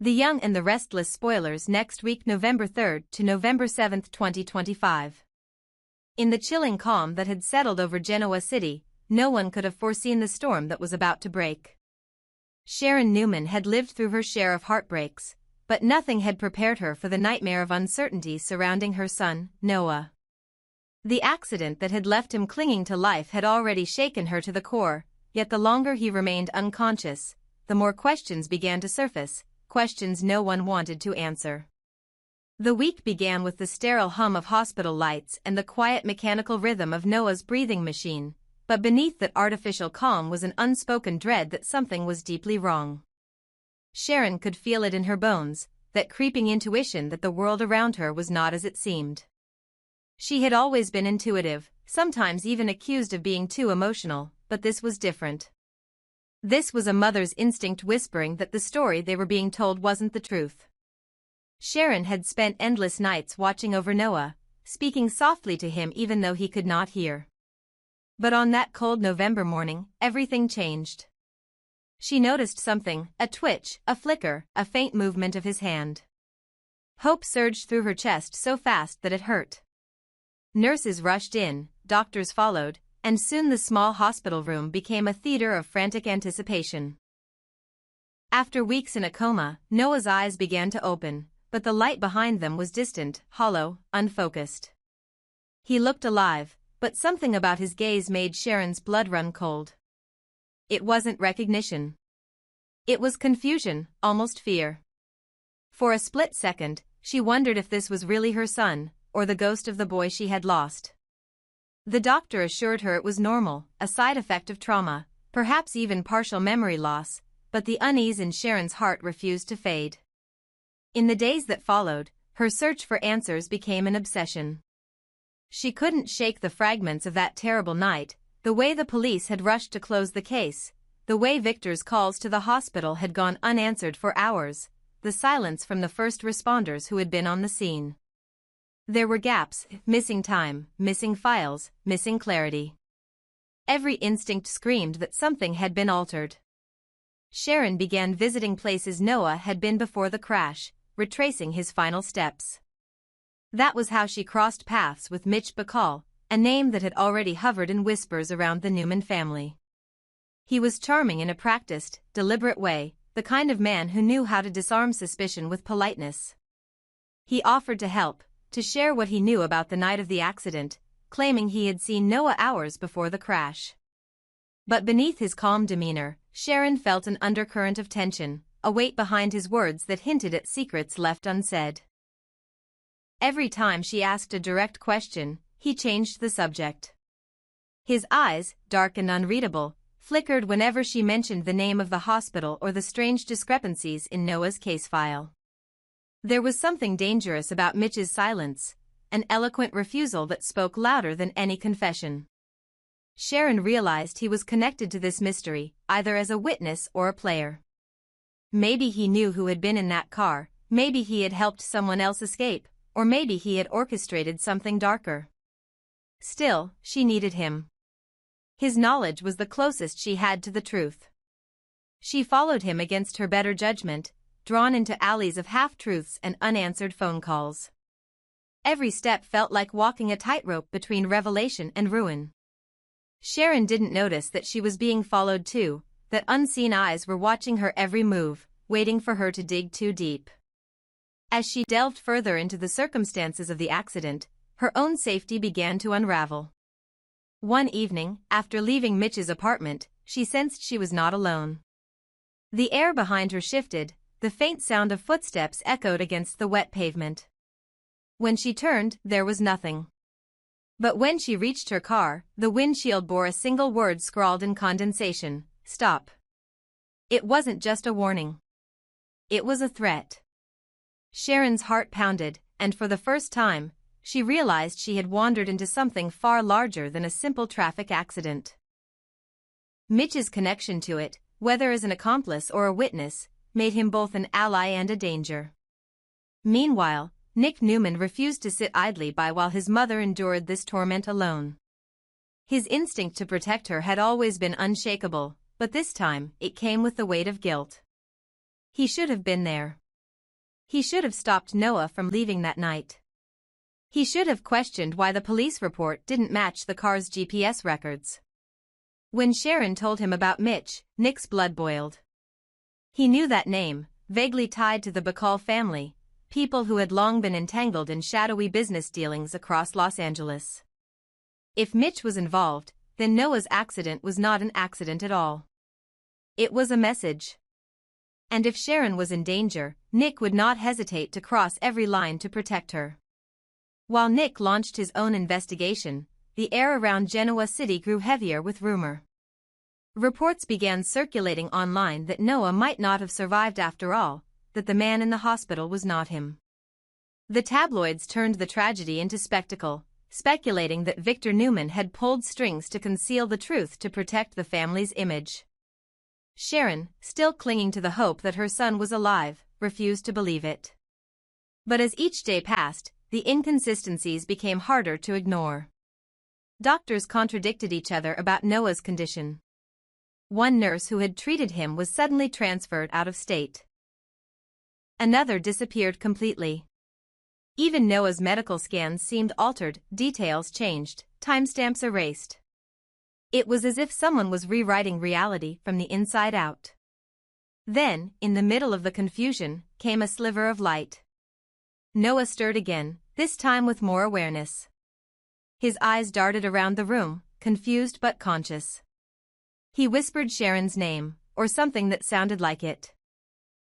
The Young and the Restless spoilers next week, November 3rd to November 7th, 2025. In the chilling calm that had settled over Genoa City, no one could have foreseen the storm that was about to break. Sharon Newman had lived through her share of heartbreaks, but nothing had prepared her for the nightmare of uncertainty surrounding her son, Noah. The accident that had left him clinging to life had already shaken her to the core, yet the longer he remained unconscious, the more questions began to surface, questions no one wanted to answer. The week began with the sterile hum of hospital lights and the quiet mechanical rhythm of Noah's breathing machine, but beneath that artificial calm was an unspoken dread that something was deeply wrong. Sharon could feel it in her bones, that creeping intuition that the world around her was not as it seemed. She had always been intuitive, sometimes even accused of being too emotional, but this was different. This was a mother's instinct whispering that the story they were being told wasn't the truth. Sharon had spent endless nights watching over Noah, speaking softly to him even though he could not hear. But on that cold November morning, everything changed. She noticed something, a twitch, a flicker, a faint movement of his hand. Hope surged through her chest so fast that it hurt. Nurses rushed in, doctors followed, and soon the small hospital room became a theater of frantic anticipation. After weeks in a coma, Noah's eyes began to open, but the light behind them was distant, hollow, unfocused. He looked alive, but something about his gaze made Sharon's blood run cold. It wasn't recognition. It was confusion, almost fear. For a split second, she wondered if this was really her son, or the ghost of the boy she had lost. The doctor assured her it was normal, a side effect of trauma, perhaps even partial memory loss, but the unease in Sharon's heart refused to fade. In the days that followed, her search for answers became an obsession. She couldn't shake the fragments of that terrible night, the way the police had rushed to close the case, the way Victor's calls to the hospital had gone unanswered for hours, the silence from the first responders who had been on the scene. There were gaps, missing time, missing files, missing clarity. Every instinct screamed that something had been altered. Sharon began visiting places Noah had been before the crash, retracing his final steps. That was how she crossed paths with Mitch Bacall, a name that had already hovered in whispers around the Newman family. He was charming in a practiced, deliberate way, the kind of man who knew how to disarm suspicion with politeness. He offered to help, to share what he knew about the night of the accident, claiming he had seen Noah hours before the crash. But beneath his calm demeanor, Sharon felt an undercurrent of tension, a weight behind his words that hinted at secrets left unsaid. Every time she asked a direct question, he changed the subject. His eyes, dark and unreadable, flickered whenever she mentioned the name of the hospital or the strange discrepancies in Noah's case file. There was something dangerous about Mitch's silence, an eloquent refusal that spoke louder than any confession. Sharon realized he was connected to this mystery, either as a witness or a player. Maybe he knew who had been in that car, maybe he had helped someone else escape, or maybe he had orchestrated something darker. Still, she needed him. His knowledge was the closest she had to the truth. She followed him against her better judgment, drawn into alleys of half-truths and unanswered phone calls. Every step felt like walking a tightrope between revelation and ruin. Sharon didn't notice that she was being followed too, that unseen eyes were watching her every move, waiting for her to dig too deep. As she delved further into the circumstances of the accident, her own safety began to unravel. One evening, after leaving Mitch's apartment, she sensed she was not alone. The air behind her shifted, the faint sound of footsteps echoed against the wet pavement. When she turned, there was nothing. But when she reached her car, the windshield bore a single word scrawled in condensation: "Stop." It wasn't just a warning. It was a threat. Sharon's heart pounded, and for the first time, she realized she had wandered into something far larger than a simple traffic accident. Mitch's connection to it, whether as an accomplice or a witness, made him both an ally and a danger. Meanwhile, Nick Newman refused to sit idly by while his mother endured this torment alone. His instinct to protect her had always been unshakable, but this time, it came with the weight of guilt. He should have been there. He should have stopped Noah from leaving that night. He should have questioned why the police report didn't match the car's GPS records. When Sharon told him about Mitch, Nick's blood boiled. He knew that name, vaguely tied to the Bacall family, people who had long been entangled in shadowy business dealings across Los Angeles. If Mitch was involved, then Noah's accident was not an accident at all. It was a message. And if Sharon was in danger, Nick would not hesitate to cross every line to protect her. While Nick launched his own investigation, the air around Genoa City grew heavier with rumor. Reports began circulating online that Noah might not have survived after all, that the man in the hospital was not him. The tabloids turned the tragedy into spectacle, speculating that Victor Newman had pulled strings to conceal the truth to protect the family's image. Sharon, still clinging to the hope that her son was alive, refused to believe it. But as each day passed, the inconsistencies became harder to ignore. Doctors contradicted each other about Noah's condition. One nurse who had treated him was suddenly transferred out of state. Another disappeared completely. Even Noah's medical scans seemed altered, details changed, timestamps erased. It was as if someone was rewriting reality from the inside out. Then, in the middle of the confusion, came a sliver of light. Noah stirred again, this time with more awareness. His eyes darted around the room, confused but conscious. He whispered Sharon's name, or something that sounded like it.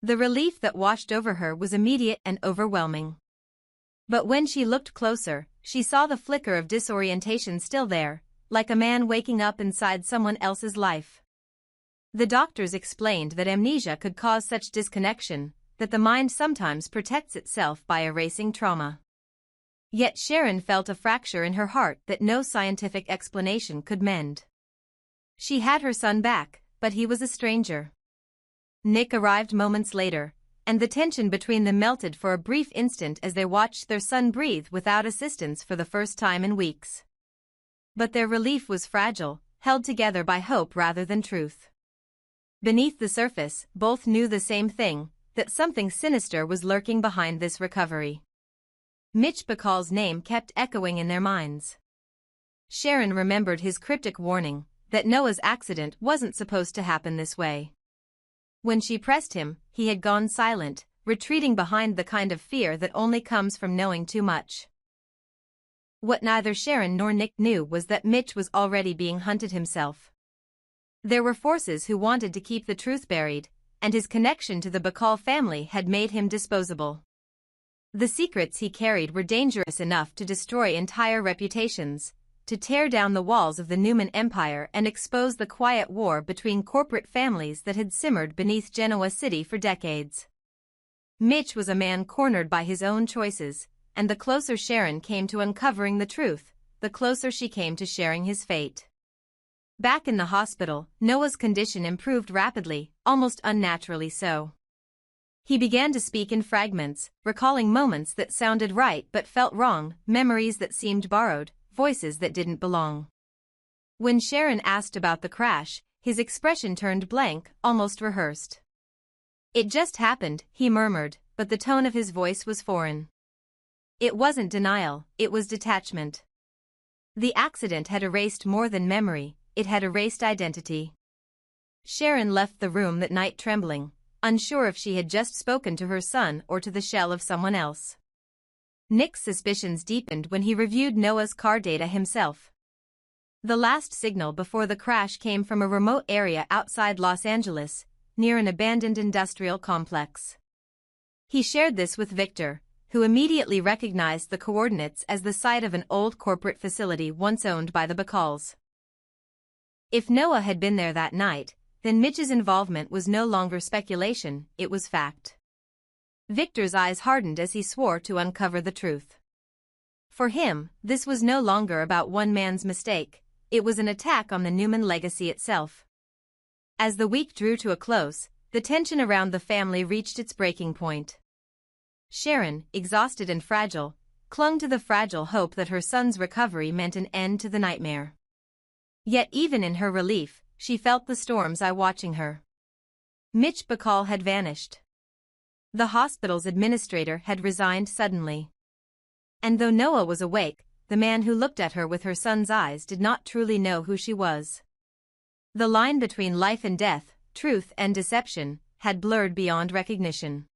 The relief that washed over her was immediate and overwhelming. But when she looked closer, she saw the flicker of disorientation still there, like a man waking up inside someone else's life. The doctors explained that amnesia could cause such disconnection, that the mind sometimes protects itself by erasing trauma. Yet Sharon felt a fracture in her heart that no scientific explanation could mend. She had her son back, but he was a stranger. Nick arrived moments later, and the tension between them melted for a brief instant as they watched their son breathe without assistance for the first time in weeks. But their relief was fragile, held together by hope rather than truth. Beneath the surface, both knew the same thing, that something sinister was lurking behind this recovery. Mitch Bacall's name kept echoing in their minds. Sharon remembered his cryptic warning, that Noah's accident wasn't supposed to happen this way. When she pressed him, he had gone silent, retreating behind the kind of fear that only comes from knowing too much. What neither Sharon nor Nick knew was that Mitch was already being hunted himself. There were forces who wanted to keep the truth buried, and his connection to the Bacall family had made him disposable. The secrets he carried were dangerous enough to destroy entire reputations, to tear down the walls of the Newman empire and expose the quiet war between corporate families that had simmered beneath Genoa City for decades. Mitch was a man cornered by his own choices, and the closer Sharon came to uncovering the truth, the closer she came to sharing his fate. Back in the hospital, Noah's condition improved rapidly, almost unnaturally so. He began to speak in fragments, recalling moments that sounded right but felt wrong, memories that seemed borrowed, voices that didn't belong. When Sharon asked about the crash, his expression turned blank, almost rehearsed. "It just happened," he murmured, but the tone of his voice was foreign. It wasn't denial, it was detachment. The accident had erased more than memory, it had erased identity. Sharon left the room that night trembling, unsure if she had just spoken to her son or to the shell of someone else. Nick's suspicions deepened when he reviewed Noah's car data himself. The last signal before the crash came from a remote area outside Los Angeles, near an abandoned industrial complex. He shared this with Victor, who immediately recognized the coordinates as the site of an old corporate facility once owned by the Bacalls. If Noah had been there that night, then Mitch's involvement was no longer speculation, it was fact. Victor's eyes hardened as he swore to uncover the truth. For him, this was no longer about one man's mistake, it was an attack on the Newman legacy itself. As the week drew to a close, the tension around the family reached its breaking point. Sharon, exhausted and fragile, clung to the fragile hope that her son's recovery meant an end to the nightmare. Yet even in her relief, she felt the storm's eye watching her. Mitch Bacall had vanished. The hospital's administrator had resigned suddenly. And though Noah was awake, the man who looked at her with her son's eyes did not truly know who she was. The line between life and death, truth and deception, had blurred beyond recognition.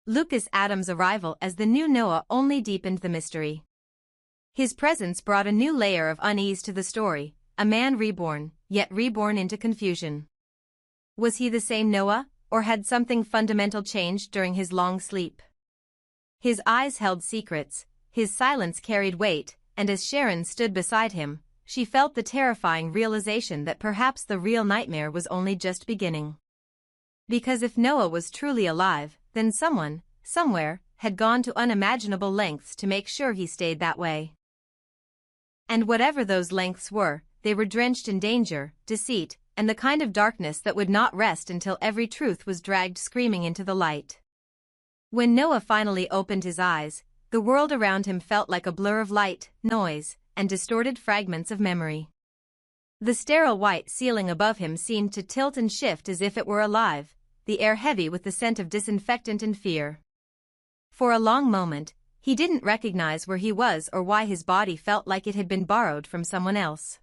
Lucas Adams' arrival as the new Noah only deepened the mystery. His presence brought a new layer of unease to the story, a man reborn, yet reborn into confusion. Was he the same Noah, or had something fundamental changed during his long sleep? His eyes held secrets, his silence carried weight, and as Sharon stood beside him, she felt the terrifying realization that perhaps the real nightmare was only just beginning. Because if Noah was truly alive, then someone, somewhere, had gone to unimaginable lengths to make sure he stayed that way. And whatever those lengths were, they were drenched in danger, deceit, and the kind of darkness that would not rest until every truth was dragged screaming into the light. When Noah finally opened his eyes, the world around him felt like a blur of light, noise, and distorted fragments of memory. The sterile white ceiling above him seemed to tilt and shift as if it were alive, the air heavy with the scent of disinfectant and fear. For a long moment, he didn't recognize where he was or why his body felt like it had been borrowed from someone else.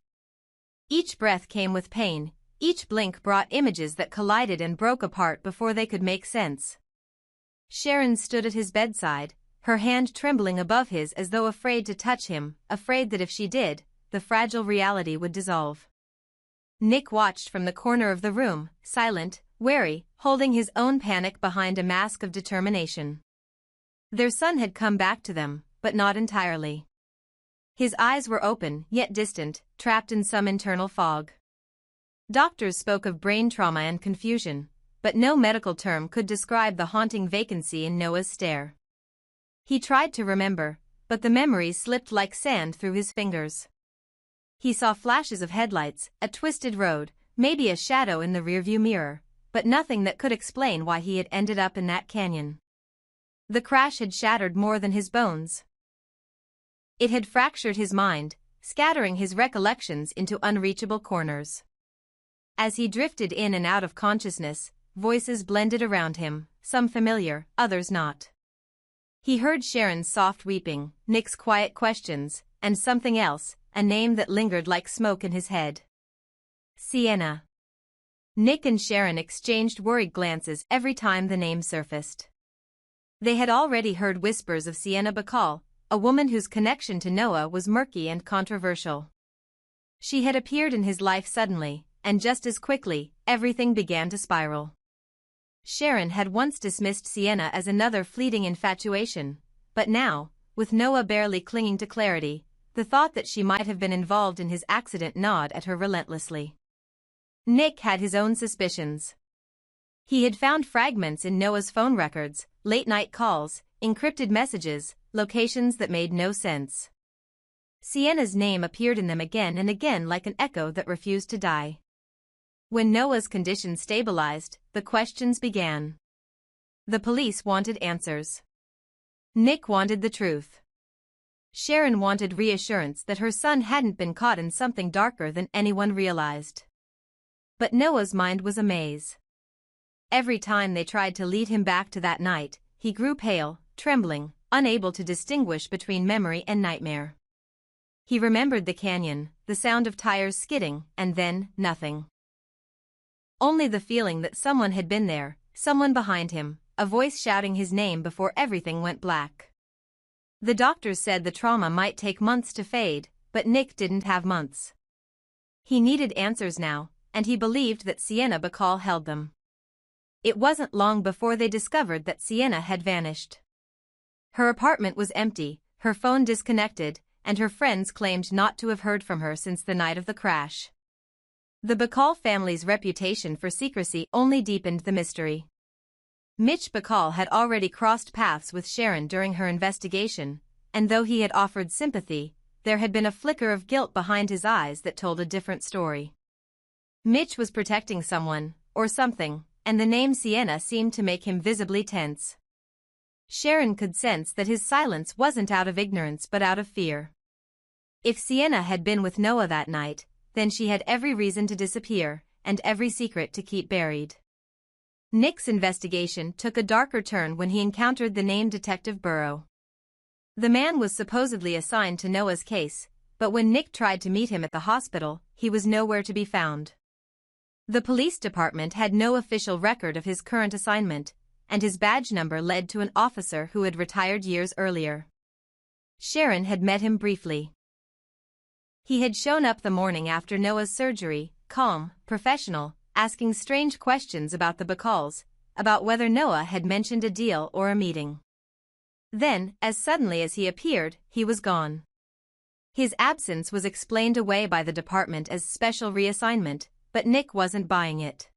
Each breath came with pain, each blink brought images that collided and broke apart before they could make sense. Sharon stood at his bedside, her hand trembling above his as though afraid to touch him, afraid that if she did, the fragile reality would dissolve. Nick watched from the corner of the room, silent, wary, holding his own panic behind a mask of determination. Their son had come back to them, but not entirely. His eyes were open, yet distant, trapped in some internal fog. Doctors spoke of brain trauma and confusion, but no medical term could describe the haunting vacancy in Noah's stare. He tried to remember, but the memories slipped like sand through his fingers. He saw flashes of headlights, a twisted road, maybe a shadow in the rearview mirror, but nothing that could explain why he had ended up in that canyon. The crash had shattered more than his bones. It had fractured his mind, scattering his recollections into unreachable corners. As he drifted in and out of consciousness, voices blended around him, some familiar, others not. He heard Sharon's soft weeping, Nick's quiet questions, and something else, a name that lingered like smoke in his head. Sienna. Nick and Sharon exchanged worried glances every time the name surfaced. They had already heard whispers of Sienna Bacall, a woman whose connection to Noah was murky and controversial. She had appeared in his life suddenly, and just as quickly, everything began to spiral. Sharon had once dismissed Sienna as another fleeting infatuation, but now, with Noah barely clinging to clarity, the thought that she might have been involved in his accident gnawed at her relentlessly. Nick had his own suspicions. He had found fragments in Noah's phone records, late-night calls, encrypted messages, locations that made no sense. Sienna's name appeared in them again and again like an echo that refused to die. When Noah's condition stabilized, the questions began. The police wanted answers. Nick wanted the truth. Sharon wanted reassurance that her son hadn't been caught in something darker than anyone realized. But Noah's mind was a maze. Every time they tried to lead him back to that night, he grew pale, trembling, unable to distinguish between memory and nightmare. He remembered the canyon, the sound of tires skidding, and then, nothing. Only the feeling that someone had been there, someone behind him, a voice shouting his name before everything went black. The doctors said the trauma might take months to fade, but Nick didn't have months. He needed answers now, and he believed that Sienna Bacall held them. It wasn't long before they discovered that Sienna had vanished. Her apartment was empty, her phone disconnected, and her friends claimed not to have heard from her since the night of the crash. The Bacall family's reputation for secrecy only deepened the mystery. Mitch Bacall had already crossed paths with Sharon during her investigation, and though he had offered sympathy, there had been a flicker of guilt behind his eyes that told a different story. Mitch was protecting someone, or something, and the name Sienna seemed to make him visibly tense. Sharon could sense that his silence wasn't out of ignorance but out of fear. If Sienna had been with Noah that night, then she had every reason to disappear, and every secret to keep buried. Nick's investigation took a darker turn when he encountered the name Detective Burrow. The man was supposedly assigned to Noah's case, but when Nick tried to meet him at the hospital, he was nowhere to be found. The police department had no official record of his current assignment, and his badge number led to an officer who had retired years earlier. Sharon had met him briefly. He had shown up the morning after Noah's surgery, calm, professional, asking strange questions about the Bacalls, about whether Noah had mentioned a deal or a meeting. Then, as suddenly as he appeared, he was gone. His absence was explained away by the department as special reassignment, but Nick wasn't buying it.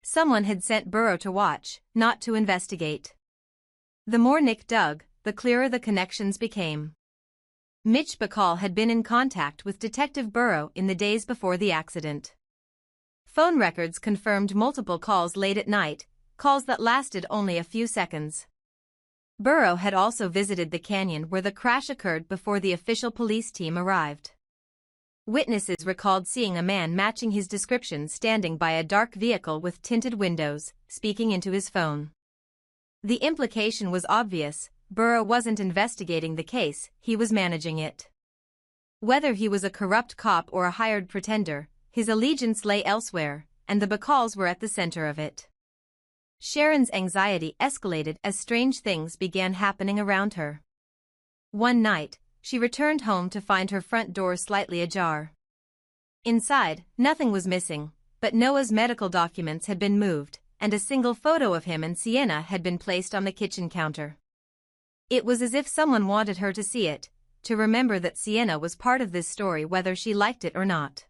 Someone had sent Burrow to watch, not to investigate. The more Nick dug, the clearer the connections became. Mitch Bacall had been in contact with Detective Burrow in the days before the accident. Phone records confirmed multiple calls late at night, calls that lasted only a few seconds. Burrow had also visited the canyon where the crash occurred before the official police team arrived. Witnesses recalled seeing a man matching his description standing by a dark vehicle with tinted windows, speaking into his phone. The implication was obvious: Burrow wasn't investigating the case, he was managing it. Whether he was a corrupt cop or a hired pretender, his allegiance lay elsewhere, and the Bacalls were at the center of it. Sharon's anxiety escalated as strange things began happening around her. One night, she returned home to find her front door slightly ajar. Inside, nothing was missing, but Noah's medical documents had been moved, and a single photo of him and Sienna had been placed on the kitchen counter. It was as if someone wanted her to see it, to remember that Sienna was part of this story whether she liked it or not.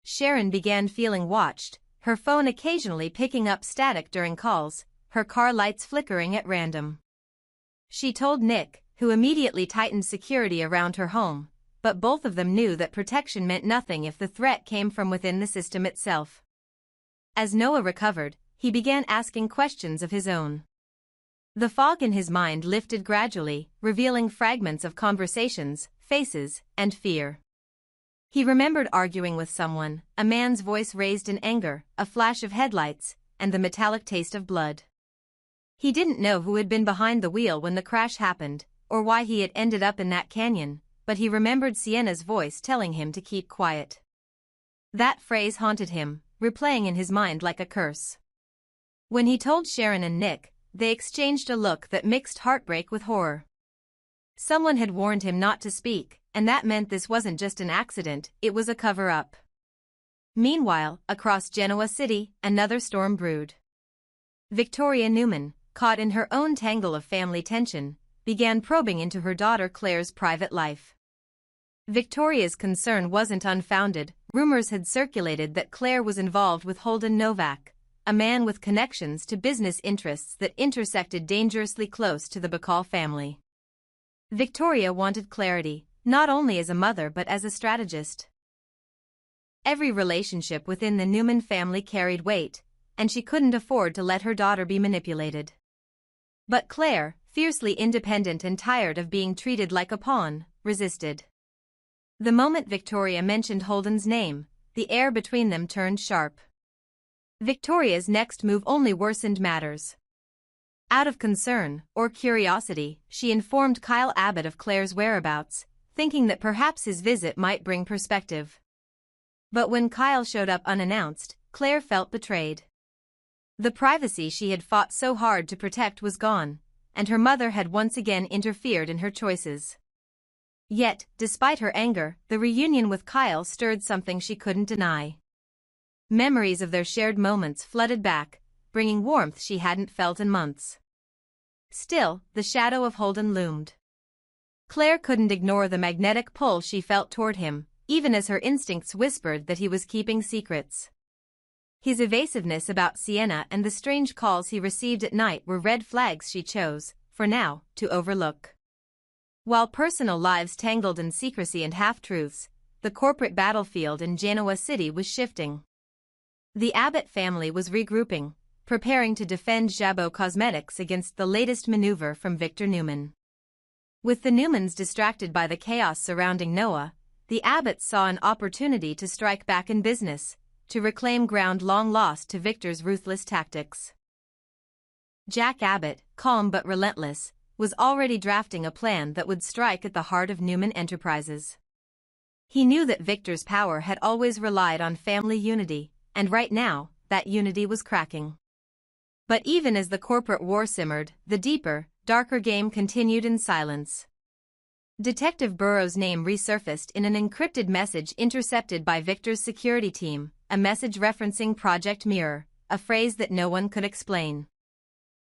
Sharon began feeling watched, her phone occasionally picking up static during calls, her car lights flickering at random. She told Nick, who immediately tightened security around her home, but both of them knew that protection meant nothing if the threat came from within the system itself. As Noah recovered, he began asking questions of his own. The fog in his mind lifted gradually, revealing fragments of conversations, faces, and fear. He remembered arguing with someone, a man's voice raised in anger, a flash of headlights, and the metallic taste of blood. He didn't know who had been behind the wheel when the crash happened, or why he had ended up in that canyon, but he remembered Sienna's voice telling him to keep quiet. That phrase haunted him, replaying in his mind like a curse. When he told Sharon and Nick, they exchanged a look that mixed heartbreak with horror. Someone had warned him not to speak, and that meant this wasn't just an accident, it was a cover-up. Meanwhile, across Genoa City, another storm brewed. Victoria Newman, caught in her own tangle of family tension, began probing into her daughter Claire's private life. Victoria's concern wasn't unfounded. Rumors had circulated that Claire was involved with Holden Novak, a man with connections to business interests that intersected dangerously close to the Bacall family. Victoria wanted clarity, not only as a mother but as a strategist. Every relationship within the Newman family carried weight, and she couldn't afford to let her daughter be manipulated. But Claire, fiercely independent and tired of being treated like a pawn, resisted. The moment Victoria mentioned Holden's name, the air between them turned sharp. Victoria's next move only worsened matters. Out of concern, or curiosity, she informed Kyle Abbott of Claire's whereabouts, thinking that perhaps his visit might bring perspective. But when Kyle showed up unannounced, Claire felt betrayed. The privacy she had fought so hard to protect was gone, and her mother had once again interfered in her choices. Yet, despite her anger, the reunion with Kyle stirred something she couldn't deny. Memories of their shared moments flooded back, bringing warmth she hadn't felt in months. Still, the shadow of Holden loomed. Claire couldn't ignore the magnetic pull she felt toward him, even as her instincts whispered that he was keeping secrets. His evasiveness about Sienna and the strange calls he received at night were red flags she chose, for now, to overlook. While personal lives tangled in secrecy and half-truths, the corporate battlefield in Genoa City was shifting. The Abbott family was regrouping, preparing to defend Jabot Cosmetics against the latest maneuver from Victor Newman. With the Newmans distracted by the chaos surrounding Noah, the Abbotts saw an opportunity to strike back in business, to reclaim ground long lost to Victor's ruthless tactics. Jack Abbott, calm but relentless, was already drafting a plan that would strike at the heart of Newman Enterprises. He knew that Victor's power had always relied on family unity, and right now, that unity was cracking. But even as the corporate war simmered, the deeper, darker game continued in silence. Detective Burrow's name resurfaced in an encrypted message intercepted by Victor's security team, a message referencing Project Mirror, a phrase that no one could explain.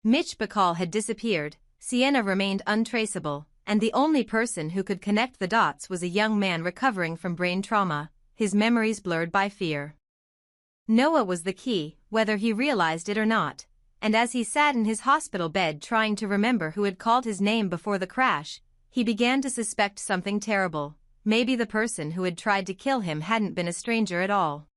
Mitch Bacall had disappeared, Sienna remained untraceable, and the only person who could connect the dots was a young man recovering from brain trauma, his memories blurred by fear. Noah was the key, whether he realized it or not, and as he sat in his hospital bed trying to remember who had called his name before the crash, he began to suspect something terrible. Maybe the person who had tried to kill him hadn't been a stranger at all.